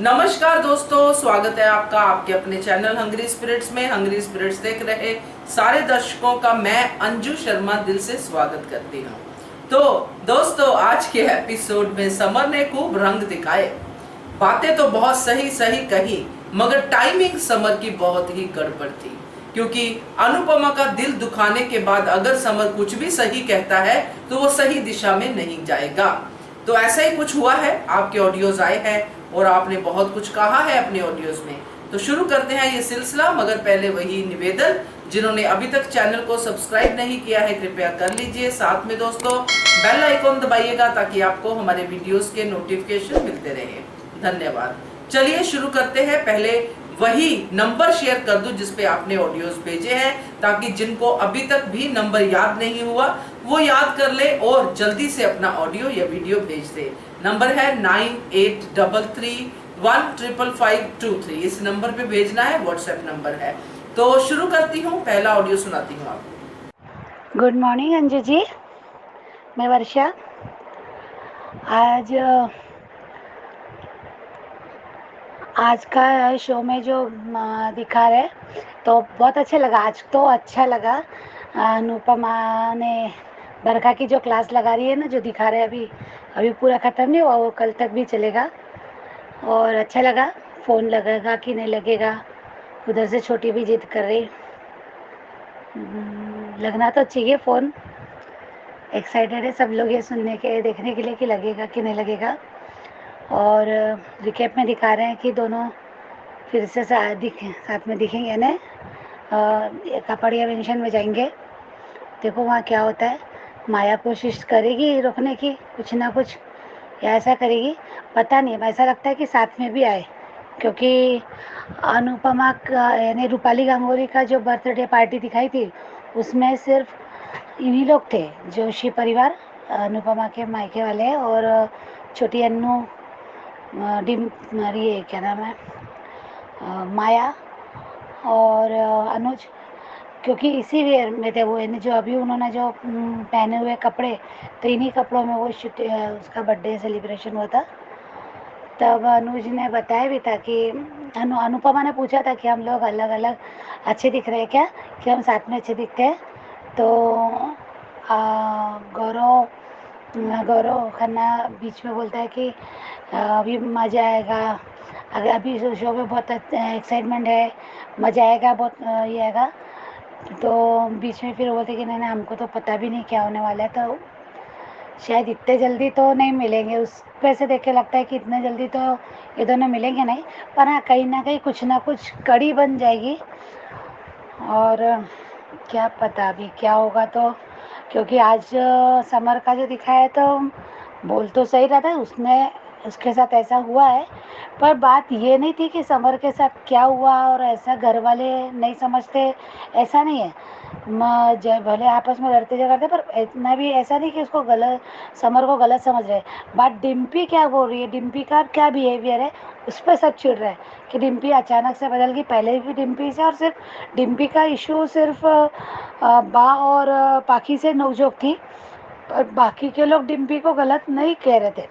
नमस्कार दोस्तों, स्वागत है आपका आपके अपने चैनल हंग्री स्पिरिट्स में। हंग्री स्पिरिट्स देख रहे सारे दर्शकों का मैं अंजू शर्मा दिल से स्वागत करती हूँ। तो दोस्तों, आज के एपिसोड में समर ने खूब रंग दिखाए। बातें तो बहुत सही सही कही, मगर टाइमिंग समर की बहुत ही गड़बड़ थी। क्योंकि अनुपमा का दिल दुखाने के बाद अगर समर कुछ भी सही कहता है तो वो सही दिशा में नहीं जाएगा। तो ऐसा ही कुछ हुआ है, आपके ऑडियोज आए हैं और आपने बहुत कुछ कहा है अपने ऑडियोज में। तो शुरू करते हैं ये सिलसिला, मगर पहले वही निवेदन, जिन्होंने अभी तक चैनल को सब्सक्राइब नहीं किया है कृपया कर लीजिए। साथ में दोस्तों बेल आइकॉन दबाइएगा ताकि आपको हमारे वीडियोस के नोटिफिकेशन मिलते रहे। धन्यवाद। चलिए शुरू करते हैं। पहले वही नंबर शेयर कर दूं जिसपे आपने ऑडियोज भेजे हैं, ताकि जिनको अभी तक भी नंबर याद नहीं हुआ वो याद कर ले और जल्दी से अपना ऑडियो या वीडियो भेज दे। नंबर है 9833155523। इस नंबर पे भेजना है, व्हाट्सएप नंबर है। तो शुरू करती हूँ, पहला ऑडियो सुनाती हूँ आपको। गुड मॉर्निंग अंजू जी, मैं वर्षा। आज का शो में जो दिखा रहे तो बहुत अच्छा लगा। आज तो अच्छा लगा। अनुपमा ने बरखा की जो क्लास लगा रही है ना, जो दिखा रहे अभी अभी पूरा ख़त्म नहीं हुआ, वो कल तक भी चलेगा और अच्छा लगा। फ़ोन लगेगा कि नहीं लगेगा, उधर से छोटी भी जिद कर रही। लगना तो चाहिए फ़ोन। एक्साइटेड है सब लोग ये सुनने के देखने के लिए कि लगेगा कि नहीं लगेगा। और रिकेप में दिखा रहे हैं कि दोनों फिर से साथ में दिखेंगे ना। कपड़िया मेंशन में जाएंगे, देखो वहाँ क्या होता है। माया कोशिश करेगी रोकने की कुछ ना कुछ, या ऐसा करेगी पता नहीं। ऐसा लगता है कि साथ में भी आए, क्योंकि अनुपमा का यानी रूपाली गांगुली का जो बर्थडे पार्टी दिखाई थी उसमें सिर्फ इन्हीं लोग थे, जोशी परिवार, अनुपमा के मायके वाले और छोटी अन्नू, डिम, ये क्या नाम है, माया और अनुज, क्योंकि इसी वेयर में थे वो। यानी जो अभी उन्होंने जो पहने हुए कपड़े, तो इन्हीं कपड़ों में वो उसका बर्थडे सेलिब्रेशन हुआ था। तब अनुज ने बताया भी था कि अनुपमा ने पूछा था कि हम लोग अलग अलग अच्छे दिख रहे हैं क्या, कि हम साथ में अच्छे दिखते हैं। तो गौरव गौरव खन्ना बीच में बोलता है कि अभी मज़ा आएगा, अगर अभी शो में बहुत एक्साइटमेंट है, मज़ा आएगा बहुत, ये आएगा। तो बीच में फिर बोलते कि नहीं नहीं, हमको तो पता भी नहीं क्या होने वाला है, तो शायद इतने जल्दी तो नहीं मिलेंगे। उस वैसे देख के लगता है कि इतने जल्दी तो ये दोनों मिलेंगे नहीं, पर हाँ कहीं ना कहीं कुछ ना कुछ कड़ी बन जाएगी। और क्या पता अभी क्या होगा। तो क्योंकि आज समर का जो दिखाया है तो बोल तो सही रहा था, उसने उसके साथ ऐसा हुआ है, पर बात ये नहीं थी कि समर के साथ क्या हुआ और ऐसा घर वाले नहीं समझते, ऐसा नहीं है। भले आपस में लड़ते झगड़ते, पर इतना भी ऐसा नहीं कि उसको गलत, समर को गलत समझ रहे। बात डिम्पी क्या बोल रही है, डिम्पी का क्या बिहेवियर है, उस पर सब चिढ़ रहे हैं कि डिम्पी अचानक से बदल गई। पहले भी डिम्पी से, और सिर्फ डिम्पी का इशू सिर्फ बा और पाखी से नोकझोंक थी, पर बाकी के लोग डिम्पी को गलत नहीं कह रहे थे।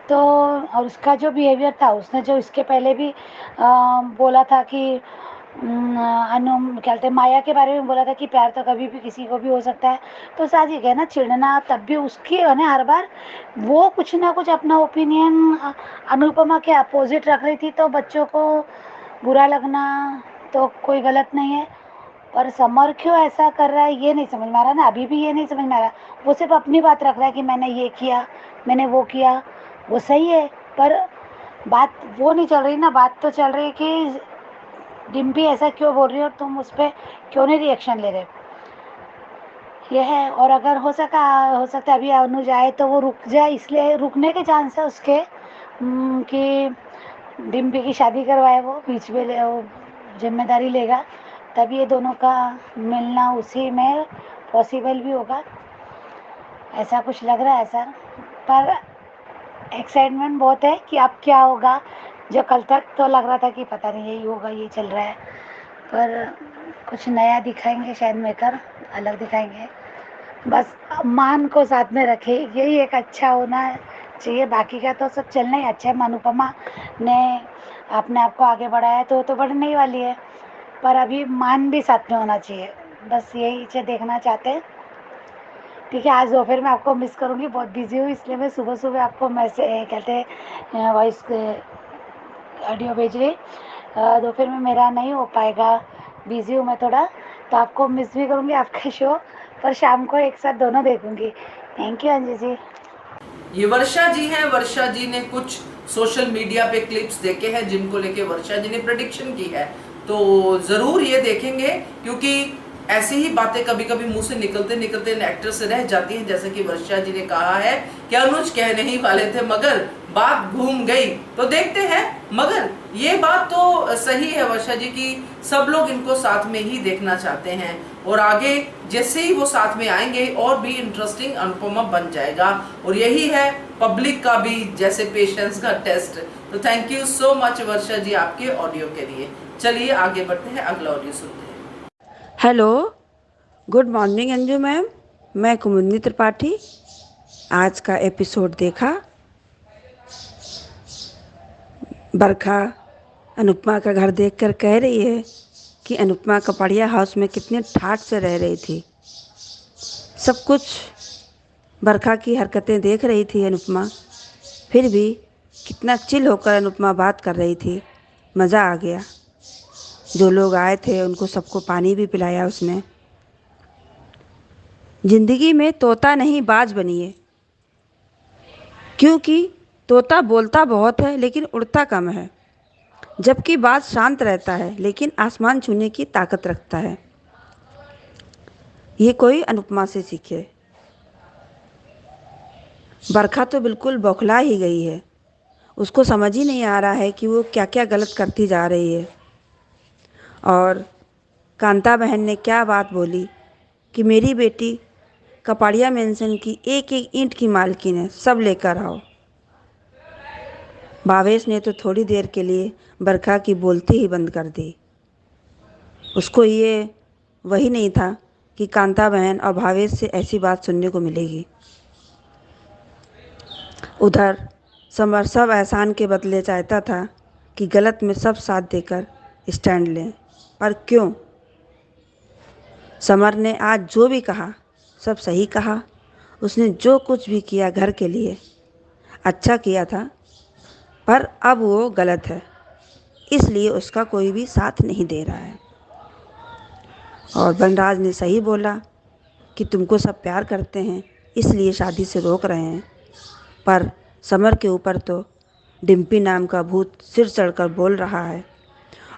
तो और उसका जो बिहेवियर था, उसने जो इसके पहले भी बोला था कि अनु क्या कहते हैं, माया के बारे में बोला था कि प्यार तो कभी भी किसी को भी हो सकता है। तो साजिद है ना चिढ़ना, तब भी उसकी है ना हर बार वो कुछ ना कुछ अपना ओपिनियन अनुपमा के अपोजिट रख रही थी, तो बच्चों को बुरा लगना तो कोई गलत नहीं है। पर समर क्यों ऐसा कर रहा है ये नहीं समझ में आ रहा ना, अभी भी ये नहीं समझ में आ रहा। वो सिर्फ अपनी बात रख रहा है कि मैंने ये किया, मैंने वो किया, वो सही है, पर बात वो नहीं चल रही ना। बात तो चल रही है कि डिम्पी ऐसा क्यों बोल रही हो, तुम उस पर क्यों नहीं रिएक्शन ले रहे, ये है। और अगर हो सकता है अभी अनुज आए तो वो रुक जाए, इसलिए रुकने के चांस है उसके कि डिम्पी की शादी करवाए, वो बीच में वो जिम्मेदारी लेगा, तब ये दोनों का मिलना उसी में पॉसिबल भी होगा, ऐसा कुछ लग रहा है सर। पर एक्साइटमेंट बहुत है कि अब क्या होगा। जो कल तक तो लग रहा था कि पता नहीं यही होगा, ये चल रहा है, पर कुछ नया दिखाएंगे शायद, मेकर अलग दिखाएंगे। बस मान को साथ में रखे, यही एक अच्छा होना चाहिए, बाकी का तो सब चलना ही अच्छा है। अनुपमा ने अपने आप को आगे बढ़ाया तो वो तो बढ़ने ही वाली है, पर अभी मान भी साथ में होना चाहिए, बस यही चीज़ देखना चाहते हैं। ठीक है, आज दोपहर में आपको मिस करूँगी, बहुत बिजी हूँ, इसलिए मैं सुबह सुबह आपको मैसेज कहते हैं वॉइस ऑडियो भेज रही। दोपहर में मेरा नहीं हो पाएगा, बिजी हूँ मैं थोड़ा, तो आपको मिस भी करूँगी आपका शो, पर शाम को एक साथ दोनों देखूँगी। Thank you Anju ji. ये वर्षा जी हैं। वर्षा जी ने कुछ सोशल मीडिया पे क्लिप्स देखे हैं जिनको लेके वर्षा जी ने प्रेडिक्शन की है, तो जरूर ये देखेंगे, क्योंकि ऐसी ही बातें कभी कभी मुंह से निकलते निकलते एक्टर से रह जाती हैं। जैसे कि वर्षा जी ने कहा है कि अनुज कहने ही वाले थे मगर बात घूम गई, तो देखते हैं। मगर ये बात तो सही है वर्षा जी की, सब लोग इनको साथ में ही देखना चाहते हैं, और आगे जैसे ही वो साथ में आएंगे और भी इंटरेस्टिंग अनुपमा बन जाएगा। और यही है पब्लिक का भी जैसे पेशेंस का टेस्ट। तो थैंक यू सो मच वर्षा जी आपके ऑडियो के लिए। चलिए आगे बढ़ते हैं, अगला ऑडियो सुनते हैं। Hello, good morning Anju ma'am. मैं कुमुदनी त्रिपाठी। आज का एपिसोड देखा। बरखा अनुपमा का घर देखकर कह रही है कि अनुपमा कपड़िया हाउस में कितने ठाठ से रह रही थी। सब कुछ बरखा की हरकतें देख रही थी अनुपमा, फिर भी कितना चिल होकर अनुपमा बात कर रही थी। मज़ा आ गया। जो लोग आए थे उनको सबको पानी भी पिलाया उसने। ज़िंदगी में तोता नहीं बाज बनिए, क्योंकि तोता बोलता बहुत है लेकिन उड़ता कम है, जबकि बाज शांत रहता है लेकिन आसमान छूने की ताकत रखता है। ये कोई अनुपमा से सीखे। बरखा तो बिल्कुल बौखला ही गई है। उसको समझ ही नहीं आ रहा है कि वो क्या क्या गलत करती जा रही है। और कांता बहन ने क्या बात बोली कि मेरी बेटी कपाड़िया मेंशन की एक एक ईंट की मालकिन है, सब लेकर आओ। भावेश ने तो थोड़ी देर के लिए बरखा की बोलती ही बंद कर दी। उसको ये वही नहीं था कि कांता बहन और भावेश से ऐसी बात सुनने को मिलेगी। उधर समर सब एहसान के बदले चाहता था कि गलत में सब साथ देकर स्टैंड लें, पर क्यों? समर ने आज जो भी कहा सब सही कहा। उसने जो कुछ भी किया घर के लिए अच्छा किया था, पर अब वो गलत है, इसलिए उसका कोई भी साथ नहीं दे रहा है। और बनराज ने सही बोला कि तुमको सब प्यार करते हैं इसलिए शादी से रोक रहे हैं, पर समर के ऊपर तो डिम्पी नाम का भूत सिर चढ़कर बोल रहा है,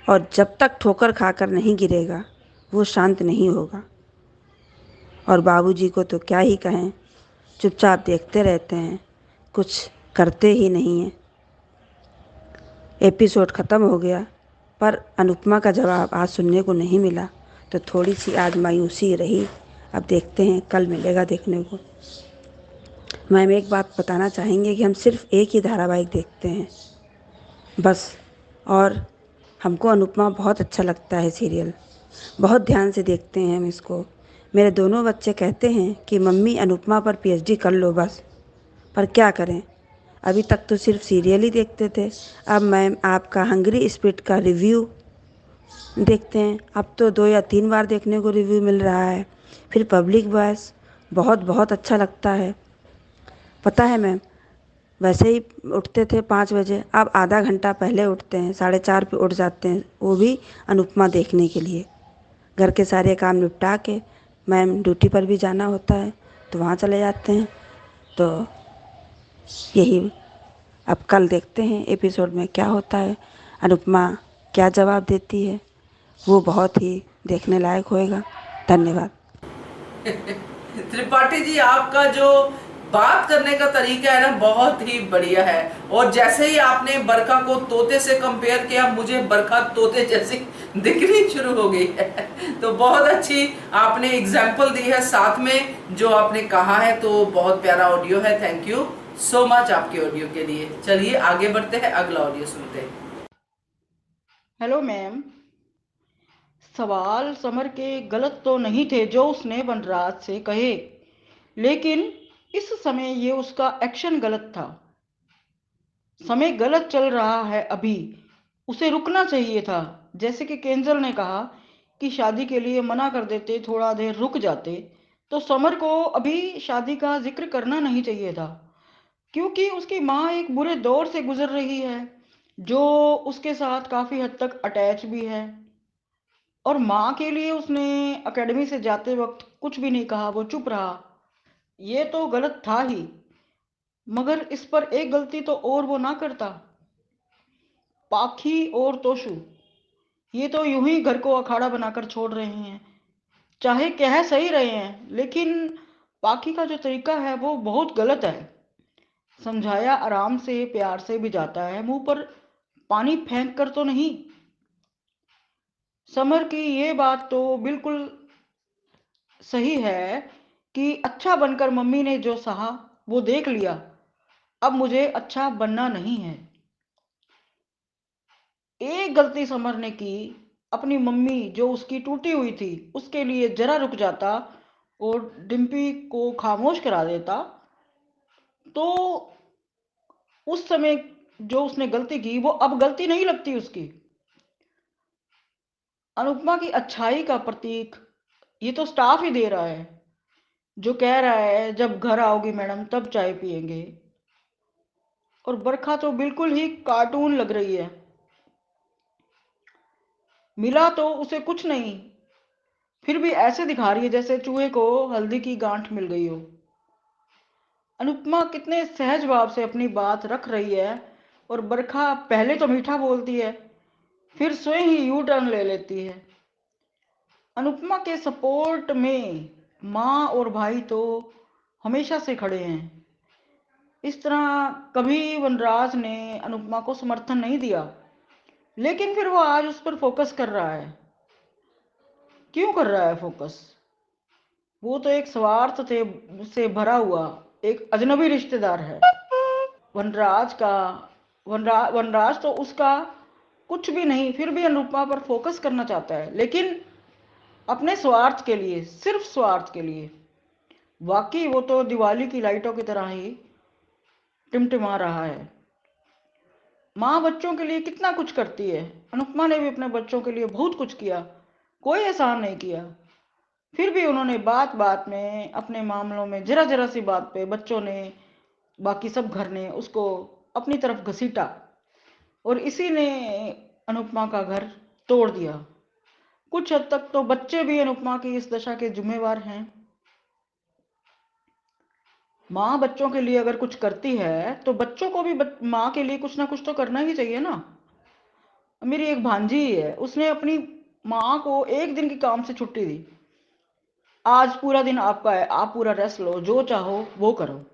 और जब तक ठोकर खाकर नहीं गिरेगा वो शांत नहीं होगा। और बाबूजी को तो क्या ही कहें, चुपचाप देखते रहते हैं, कुछ करते ही नहीं हैं। एपिसोड ख़त्म हो गया, पर अनुपमा का जवाब आज सुनने को नहीं मिला, तो थोड़ी सी आज मायूसी रही। अब देखते हैं कल मिलेगा देखने को। मैम एक बात बताना चाहेंगे कि हम सिर्फ एक ही धारावाहिक देखते हैं बस, और हमको अनुपमा बहुत अच्छा लगता है सीरियल, बहुत ध्यान से देखते हैं हम इसको। मेरे दोनों बच्चे कहते हैं कि मम्मी अनुपमा पर पीएचडी कर लो बस, पर क्या करें, अभी तक तो सिर्फ सीरियल ही देखते थे। अब मैम आपका हंग्री स्पिरिट का रिव्यू देखते हैं, अब तो 2 या 3 बार देखने को रिव्यू मिल रहा है। फिर पब्लिक वॉइस बहुत बहुत अच्छा लगता है। पता है मैम, वैसे ही उठते थे 5 बजे, अब आधा घंटा पहले उठते हैं, 4:30 पे उठ जाते हैं, वो भी अनुपमा देखने के लिए। घर के सारे काम निपटा के मैम ड्यूटी पर भी जाना होता है तो वहाँ चले जाते हैं। तो यही, अब कल देखते हैं एपिसोड में क्या होता है, अनुपमा क्या जवाब देती है, वो बहुत ही देखने लायक होएगा। धन्यवाद। त्रिपाठी जी आपका जो बात करने का तरीका है ना बहुत ही बढ़िया है, और जैसे ही आपने बरखा को तोते से कंपेयर किया मुझे बरखा तोते जैसी दिखनी शुरू हो गई है। तो बहुत अच्छी आपने एग्जाम्पल दी है साथ में जो आपने कहा है, तो बहुत प्यारा ऑडियो है। थैंक यू सो मच आपके ऑडियो के लिए। चलिए आगे बढ़ते हैं, अगला ऑडियो सुनते हैं। हेलो मैम, सवाल समर के गलत तो नहीं थे जो उसने वनराज से कहे, लेकिन इस समय ये उसका एक्शन गलत था। समय गलत चल रहा है अभी, उसे रुकना चाहिए था। जैसे कि केंजल ने कहा कि शादी के लिए मना कर देते, थोड़ा देर रुक जाते, तो समर को अभी शादी का जिक्र करना नहीं चाहिए था, क्योंकि उसकी माँ एक बुरे दौर से गुजर रही है, जो उसके साथ काफी हद तक अटैच भी है। और माँ के लिए उसने एकेडमी से जाते वक्त कुछ भी नहीं कहा, वो चुप रहा। ये तो गलत था ही, मगर इस पर एक गलती तो और वो ना करता। पाखी और तोशु ये तो यूं ही घर को अखाड़ा बनाकर छोड़ रहे हैं, चाहे कह सही रहे हैं, लेकिन पाखी का जो तरीका है वो बहुत गलत है। समझाया आराम से प्यार से भी जाता है, मुंह पर पानी फेंक कर तो नहीं। समर की ये बात तो बिल्कुल सही है कि अच्छा बनकर मम्मी ने जो सहा वो देख लिया, अब मुझे अच्छा बनना नहीं है। एक गलती समर ने की, अपनी मम्मी जो उसकी टूटी हुई थी उसके लिए जरा रुक जाता और डिम्पी को खामोश करा देता, तो उस समय जो उसने गलती की वो अब गलती नहीं लगती उसकी। अनुपमा की अच्छाई का प्रतीक ये तो स्टाफ ही दे रहा है, जो कह रहा है जब घर आओगी मैडम तब चाय पियेंगे। और बरखा तो बिल्कुल ही कार्टून लग रही है। मिला तो उसे कुछ नहीं, फिर भी ऐसे दिखा रही है जैसे चूहे को हल्दी की गांठ मिल गई हो। अनुपमा कितने सहज भाव से अपनी बात रख रही है, और बरखा पहले तो मीठा बोलती है, फिर स्वयं ही यू टर्न ले लेती है। अनुपमा के सपोर्ट में माँ और भाई तो हमेशा से खड़े हैं। इस तरह कभी वनराज ने अनुपमा को समर्थन नहीं दिया, लेकिन फिर वो आज उस पर फोकस कर रहा है। क्यों कर रहा है फोकस? वो तो एक स्वार्थ से भरा हुआ एक अजनबी रिश्तेदार है। वनराज का वनराज तो उसका कुछ भी नहीं, फिर भी अनुपमा पर फोकस करना चाहता है, लेकिन अपने स्वार्थ के लिए, सिर्फ स्वार्थ के लिए। वाकई वो तो दिवाली की लाइटों की तरह ही टिमटिमा रहा है। माँ बच्चों के लिए कितना कुछ करती है, अनुपमा ने भी अपने बच्चों के लिए बहुत कुछ किया, कोई एहसान नहीं किया। फिर भी उन्होंने बात बात में, अपने मामलों में जरा जरा सी बात पे बच्चों ने, बाकी सब घर ने उसको अपनी तरफ घसीटा, और इसी ने अनुपमा का घर तोड़ दिया। कुछ हद तक तो बच्चे भी अनुपमा की इस दशा के जिम्मेवार हैं। माँ बच्चों के लिए अगर कुछ करती है तो बच्चों को भी माँ के लिए कुछ ना कुछ तो करना ही चाहिए ना। मेरी एक भांजी है, उसने अपनी माँ को एक दिन की काम से छुट्टी दी, आज पूरा दिन आपका है, आप पूरा रेस्ट लो, जो चाहो वो करो।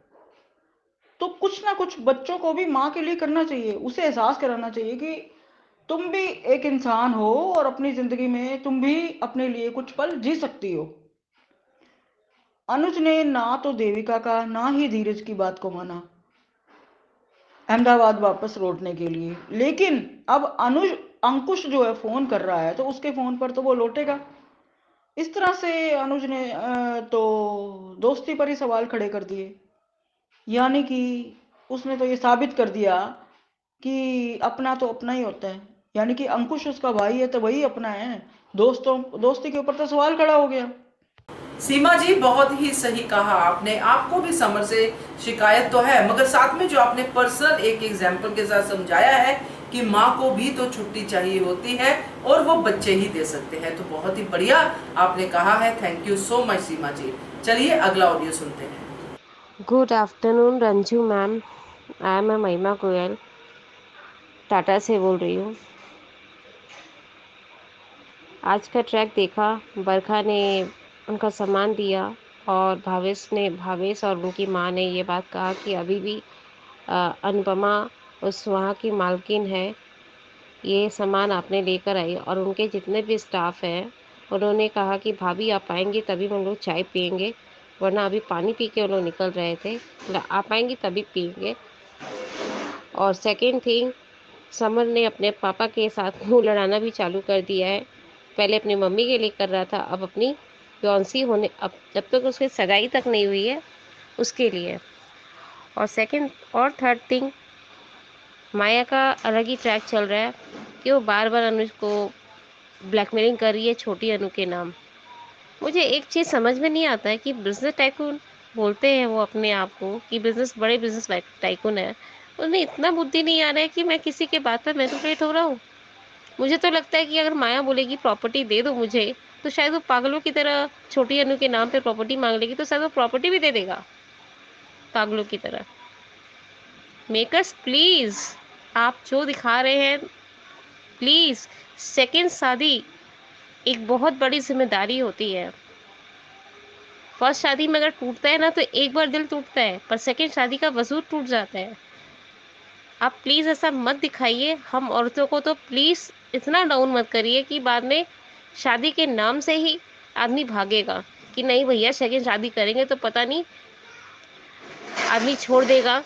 तो कुछ ना कुछ बच्चों को भी माँ के लिए करना चाहिए, उसे एहसास कराना चाहिए कि तुम भी एक इंसान हो और अपनी जिंदगी में तुम भी अपने लिए कुछ पल जी सकती हो। अनुज ने ना तो देविका का ना ही धीरज की बात को माना अहमदाबाद वापस लौटने के लिए, लेकिन अब अनुज अंकुश जो है फोन कर रहा है तो उसके फोन पर तो वो लौटेगा। इस तरह से अनुज ने तो दोस्ती पर ही सवाल खड़े कर दिए, यानी कि उसने तो ये साबित कर दिया कि अपना तो अपना ही होता है, यानी कि अंकुश उसका भाई है तो वही अपना है। दोस्ती के ऊपर तो सवाल खड़ा हो गया। सीमा जी, बहुत ही सही कहा आपने। आपको भी समर से शिकायत तो है, मगर साथ में जो आपने पर्सनल एक एग्जाम्पल के साथ समझाया है कि माँ को भी तो छुट्टी चाहिए होती है और वो बच्चे ही दे सकते हैं, तो बहुत ही बढ़िया आपने कहा है। थैंक यू सो मच सीमा जी। चलिए अगला ऑडियो सुनते हैं। Good afternoon Ranju ma'am, I am महिमा गोयल, टाटा से बोल रही हूँ। आज का ट्रैक देखा, बरखा ने उनका सामान दिया और भावेश और उनकी माँ ने ये बात कहा कि अभी भी अनुपमा उस वहाँ की मालकिन है, ये सामान आपने लेकर आई। और उनके जितने भी स्टाफ हैं उन्होंने कहा कि भाभी आप आएंगे तभी हम लोग चाय पियेंगे, वरना अभी पानी पी के वो लोग निकल रहे थे, आप आएंगी तभी पियेंगे। और सेकेंड थिंग, समर ने अपने पापा के साथ मुंह लड़ाना भी चालू कर दिया है। पहले अपनी मम्मी के लिए कर रहा था, अब अपनी फियांसी होने, अब जब तक उसकी सगाई तक नहीं हुई है उसके लिए। और सेकेंड और थर्ड थिंग, माया का अलग ही ट्रैक चल रहा है कि वो बार बार अनुज को ब्लैकमेलिंग कर रही है छोटी अनु के नाम। मुझे एक चीज़ समझ में नहीं आता है कि बिजनेस टाइकून बोलते हैं वो अपने आप को कि बड़े बिजनेस टाइकून है, उनमें इतना बुद्धि नहीं आ रहा है कि मैं किसी के बात पर मैनिपुलेट हो रहा हूँ। मुझे तो लगता है कि अगर माया बोलेगी प्रॉपर्टी दे दो मुझे, तो शायद वो पागलों की तरह छोटी अनु के नाम पे प्रॉपर्टी मांग लेगी, तो शायद वो प्रॉपर्टी भी दे देगा पागलों की तरह। मेकर्स प्लीज, आप जो दिखा रहे हैं प्लीज, सेकंड शादी एक बहुत बड़ी जिम्मेदारी होती है। फर्स्ट शादी में अगर टूटता है ना तो एक बार दिल टूटता है, पर सेकंड शादी का वजूद टूट जाता है। आप प्लीज ऐसा मत दिखाइए, हम औरतों को तो प्लीज इतना डाउन मत करिए कि बाद में शादी के नाम से ही आदमी भागेगा कि नहीं भैया सेकंड शादी करेंगे तो पता नहीं आदमी छोड़ देगा।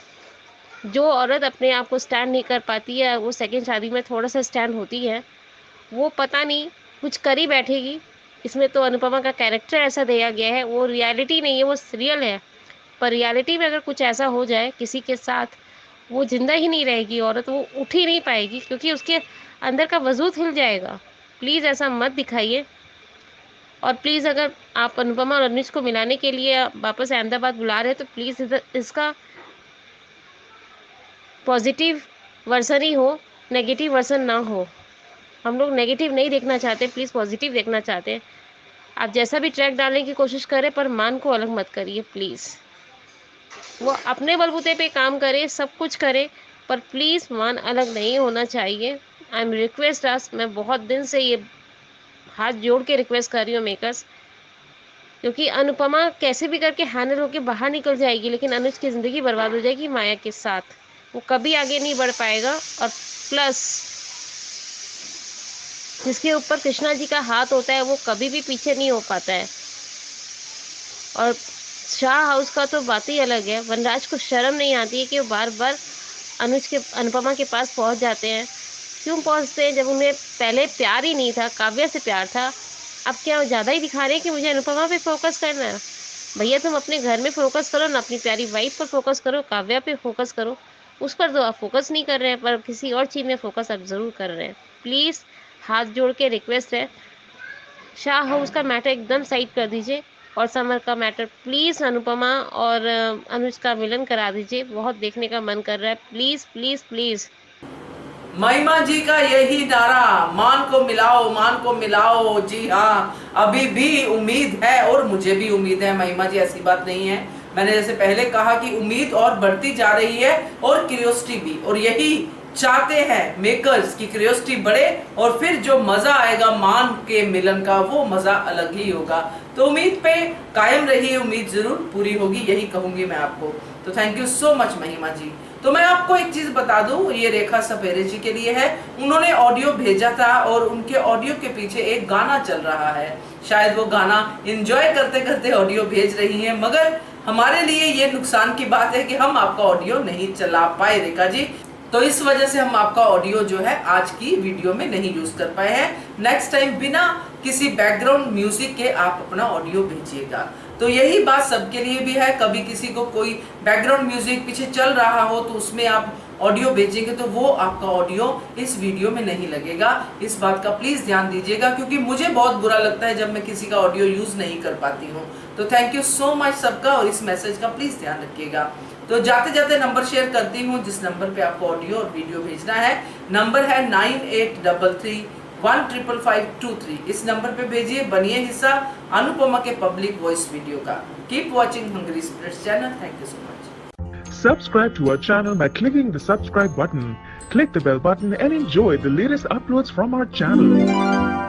जो औरत अपने आप को स्टैंड नहीं कर पाती है, वो सेकंड शादी में थोड़ा सा स्टैंड होती है, वो पता नहीं कुछ कर ही बैठेगी। इसमें तो अनुपमा का कैरेक्टर ऐसा दिया गया है, वो रियलिटी नहीं है, वो रियल है। पर रियलिटी में अगर कुछ ऐसा हो जाए किसी के साथ, वो जिंदा ही नहीं रहेगी औरत, वो उठ ही नहीं पाएगी क्योंकि उसके अंदर का वजूद हिल जाएगा। प्लीज़ ऐसा मत दिखाइए। और प्लीज़ अगर आप अनुपमा और अनुज को मिलाने के लिए वापस अहमदाबाद बुला रहे हैं तो प्लीज़ इसका पॉजिटिव वर्सन ही हो, नेगेटिव वर्सन ना हो। हम लोग नेगेटिव नहीं देखना चाहते, प्लीज़ पॉजिटिव देखना चाहते हैं। आप जैसा भी ट्रैक डालने की कोशिश करें पर मान को अलग मत करिए प्लीज़। वो अपने बलबूते पे काम करे, सब कुछ करे, पर प्लीज़ मान अलग नहीं होना चाहिए। आई एम रिक्वेस्ट अस, मैं बहुत दिन से ये हाथ जोड़ के रिक्वेस्ट कर रही हूँ मेकर्स, क्योंकि अनुपमा कैसे भी करके हैंडल होके बाहर निकल जाएगी, लेकिन अनुज की ज़िंदगी बर्बाद हो जाएगी माया के साथ। वो कभी आगे नहीं बढ़ पाएगा। और प्लस जिसके ऊपर कृष्णा जी का हाथ होता है वो कभी भी पीछे नहीं हो पाता है। और शाह हाउस का तो बात ही अलग है। वनराज को शर्म नहीं आती है कि वो बार बार अनुपमा के पास पहुंच जाते हैं। क्यों पहुंचते हैं जब उन्हें पहले प्यार ही नहीं था, काव्या से प्यार था। अब क्या ज़्यादा ही दिखा रहे हैं कि मुझे अनुपमा पे फोकस करना है? भैया तुम अपने घर में फोकस करो ना, अपनी प्यारी वाइफ पर फोकस करो, काव्या पे फोकस करो। उस पर तो आप फोकस नहीं कर रहे हैं, पर किसी और चीज़ में फोकस आप ज़रूर कर रहे हैं। प्लीज़ हाथ जोड़ के रिक्वेस्ट है, शाह हाउस का मैटर एकदम साइड कर दीजिए और समर का मैटर प्लीज़ अनुपमा और अनुज का मिलन करा दीजिए। बहुत देखने का मन कर रहा है, प्लीज़ प्लीज़ प्लीज़। महिमा जी का यही नारा, मान को मिलाओ, मान को मिलाओ। जी हाँ, अभी भी उम्मीद है और मुझे भी उम्मीद है महिमा जी, ऐसी बात नहीं है। मैंने जैसे पहले कहा कि उम्मीद और बढ़ती जा रही है और क्यूरियोसिटी भी, और यही चाहते हैं मेकर्स की क्यूरियोसिटी बढ़े और फिर जो मजा आएगा मान के मिलन का, वो मजा अलग ही होगा। तो उम्मीद पे कायम रहिए, उम्मीद जरूर पूरी होगी, यही कहूंगी मैं आपको। तो थैंक यू सो मच महिमा जी। तो मैं आपको एक चीज बता दूं, ये रेखा सपेरे जी के लिए है। उन्होंने ऑडियो भेजा था और उनके ऑडियो के पीछे एक गाना चल रहा है। शायद वो गाना एंजॉय करते करते ऑडियो भेज रही हैं, मगर हमारे लिए ये नुकसान की बात है कि हम आपका ऑडियो नहीं चला पाए रेखा जी। तो इस वजह से हम आपका ऑडियो जो है आज की वीडियो में नहीं यूज कर पाए हैं। नेक्स्ट टाइम बिना किसी बैकग्राउंड म्यूजिक के आप अपना ऑडियो भेजिएगा। तो यही बात सबके लिए भी है, कभी किसी को कोई बैकग्राउंड म्यूजिक पीछे चल रहा हो तो उसमें आप ऑडियो भेजेंगे तो वो आपका ऑडियो इस वीडियो में नहीं लगेगा। इस बात का प्लीज ध्यान दीजिएगा, क्योंकि मुझे बहुत बुरा लगता है जब मैं किसी का ऑडियो यूज नहीं कर पाती हूँ। तो थैंक यू सो मच सबका, और इस मैसेज का प्लीज ध्यान रखिएगा। तो जाते जाते नंबर शेयर करती हूँ जिस नंबर पे आपको ऑडियो और वीडियो भेजना है। नंबर है 9833155523। इस नंबर पे भेजिए, बनिए हिस्सा अनुपमा के पब्लिक वॉइस वीडियो का। Keep watching Hungry Spirits channel. Thank you so much. Subscribe to our channel by clicking the subscribe button. Click the bell button and enjoy the latest uploads from our channel.